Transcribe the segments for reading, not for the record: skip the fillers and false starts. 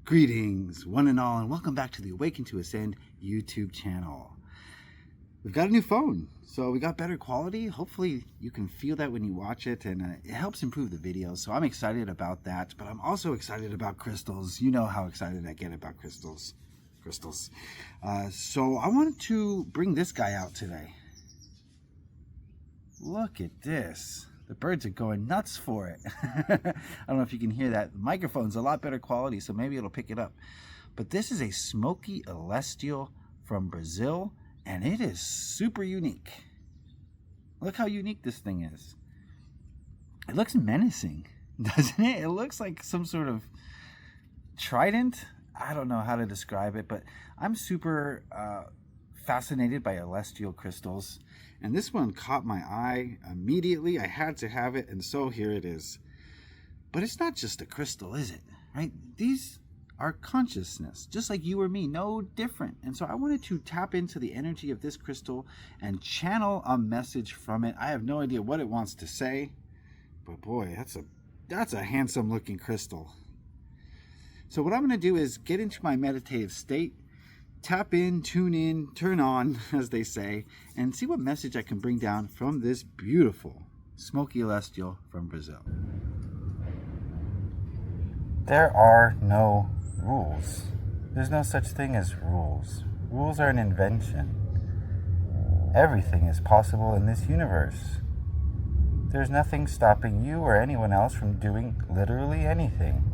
Greetings, one and all, and welcome back to the Awaken to Ascend YouTube channel. We've got a new phone, so we got better quality. Hopefully you can feel that when you watch it, and it helps improve the videos, so I'm excited about that, but I'm also excited about crystals. You know how excited I get about crystals. So I wanted to bring this guy out today. Look at this. The birds are going nuts for it. I don't know if you can hear that. The microphone's a lot better quality, so maybe it'll pick it up. But this is a Smoky Elestial from Brazil, and it is super unique. Look how unique this thing is. It looks menacing, doesn't it? It looks like some sort of trident. I don't know how to describe it, but I'm super fascinated by Elestial crystals. And this one caught my eye immediately. I had to have it, and so here it is. But it's not just a crystal, is it? Right? These are consciousness, just like you or me, no different. And so I wanted to tap into the energy of this crystal and channel a message from it. I have no idea what it wants to say, but boy, that's a handsome looking crystal. So what I'm going to do is get into my meditative state, tap in, tune in, turn on, as they say, and see what message I can bring down from this beautiful Smoky Elestial from Brazil. There are no rules. There's no such thing as rules. Rules are an invention. Everything is possible in this universe. There's nothing stopping you or anyone else from doing literally anything.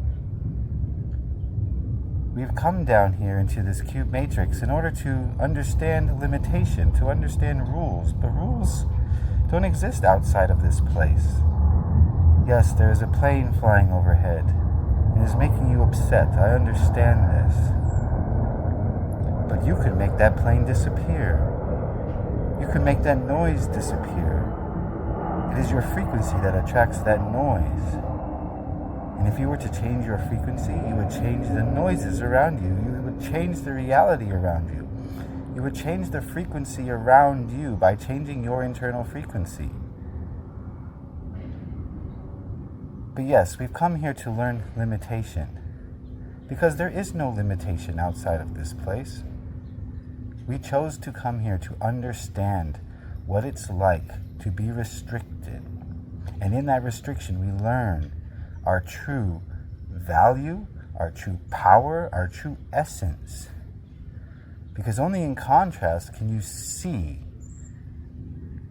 We've come down here into this cube matrix in order to understand limitation, to understand rules. But rules don't exist outside of this place. Yes, there is a plane flying overhead. It is making you upset. I understand this. But you could make that plane disappear. You could make that noise disappear. It is your frequency that attracts that noise. And if you were to change your frequency, you would change the noises around you. You would change the reality around you. You would change the frequency around you by changing your internal frequency. But yes, we've come here to learn limitation. Because there is no limitation outside of this place. We chose to come here to understand what it's like to be restricted. And in that restriction, we learn our true value, our true power, our true essence. Because only in contrast can you see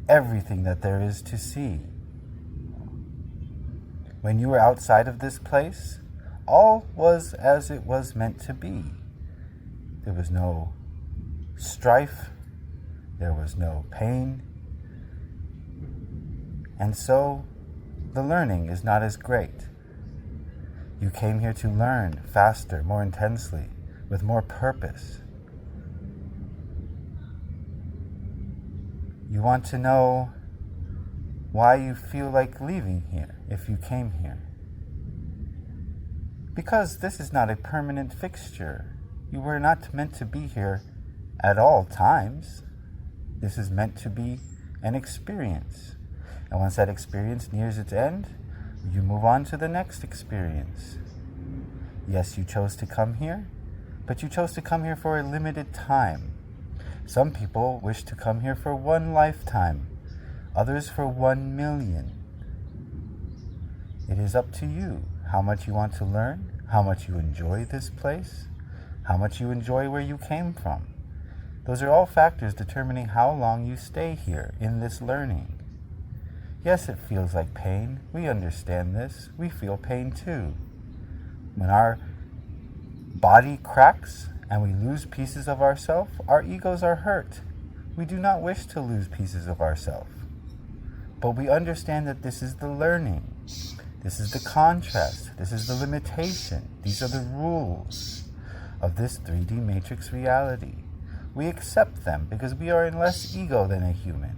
everything that there is to see. When you were outside of this place, all was as it was meant to be. There was no strife, there was no pain, and so the learning is not as great. You came here to learn faster, more intensely, with more purpose. You want to know why you feel like leaving here if you came here. Because this is not a permanent fixture. You were not meant to be here at all times. This is meant to be an experience. And once that experience nears its end, you move on to the next experience. Yes, you chose to come here, but you chose to come here for a limited time. Some people wish to come here for one lifetime, others for 1 million. It is up to you how much you want to learn, how much you enjoy this place, how much you enjoy where you came from. Those are all factors determining how long you stay here in this learning. Yes, it feels like pain. We understand this. We feel pain too. When our body cracks and we lose pieces of ourselves, our egos are hurt. We do not wish to lose pieces of ourselves. But we understand that this is the learning. This is the contrast. This is the limitation. These are the rules of this 3D matrix reality. We accept them because we are in less ego than a human.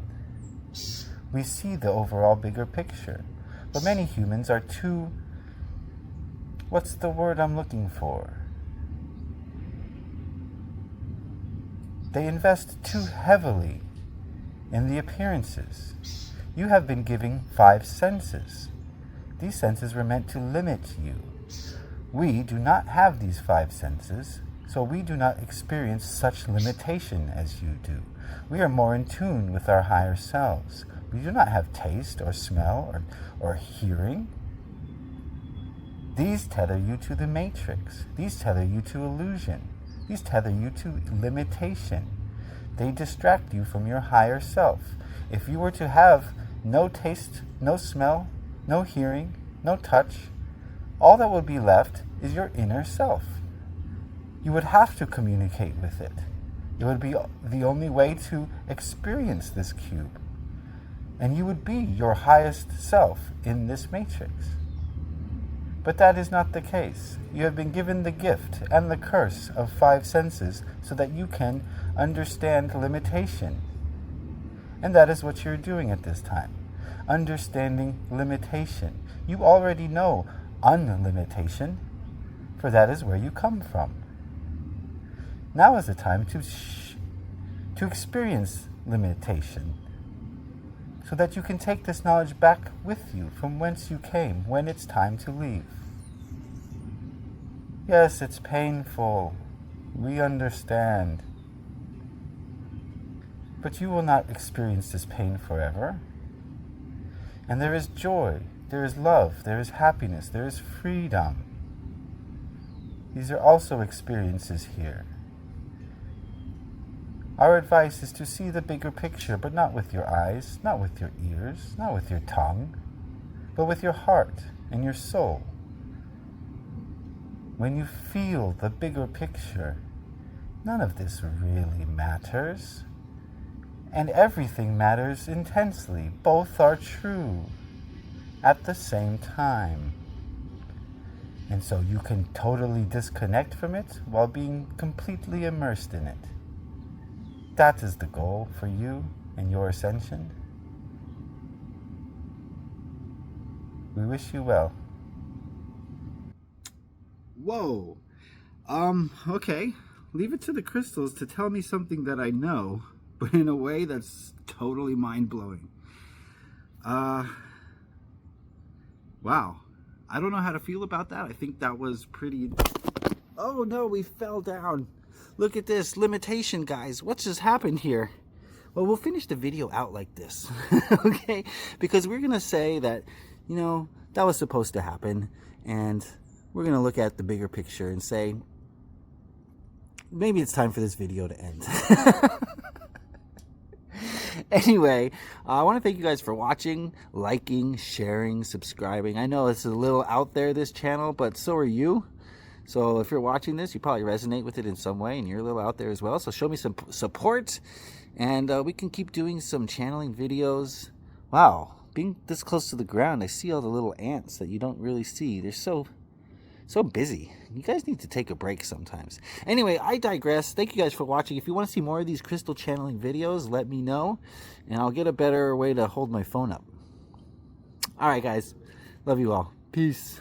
We see the overall bigger picture. But many humans are too, what's the word I'm looking for? They invest too heavily in the appearances. You have been given 5 senses. These senses were meant to limit you. We do not have these 5 senses, so we do not experience such limitation as you do. We are more in tune with our higher selves. We do not have taste or smell or hearing. These tether you to the matrix. These tether you to illusion. These tether you to limitation. They distract you from your higher self. If you were to have no taste, no smell, no hearing, no touch, all that would be left is your inner self. You would have to communicate with it. It would be the only way to experience this cube. And you would be your highest self in this matrix. But that is not the case. You have been given the gift and the curse of 5 senses so that you can understand limitation. And that is what you're doing at this time. Understanding limitation. You already know unlimitation, for that is where you come from. Now is the time to experience limitation, so that you can take this knowledge back with you from whence you came when it's time to leave. Yes, it's painful. We understand. But you will not experience this pain forever. And there is joy, there is love, there is happiness, there is freedom. These are also experiences here. Our advice is to see the bigger picture, but not with your eyes, not with your ears, not with your tongue, but with your heart and your soul. When you feel the bigger picture, none of this really matters. And everything matters intensely. Both are true at the same time. And so you can totally disconnect from it while being completely immersed in it. That is the goal for you and your ascension. We wish you well. Whoa. Okay. Leave it to the crystals to tell me something that I know, but in a way that's totally mind-blowing. Wow. I don't know how to feel about that. I think that was pretty... Oh no, we fell down. Look at this limitation, guys. What just happened here? Well, we'll finish the video out like this, okay? Because we're going to say that, you know, that was supposed to happen. And we're going to look at the bigger picture and say, maybe it's time for this video to end. Anyway, I want to thank you guys for watching, liking, sharing, subscribing. I know it's a little out there, this channel, but so are you. So if you're watching this, you probably resonate with it in some way, and you're a little out there as well. So show me some support, and we can keep doing some channeling videos. Wow, being this close to the ground, I see all the little ants that you don't really see. They're so busy. You guys need to take a break sometimes. Anyway, I digress. Thank you guys for watching. If you want to see more of these crystal channeling videos, let me know, and I'll get a better way to hold my phone up. All right, guys. Love you all. Peace.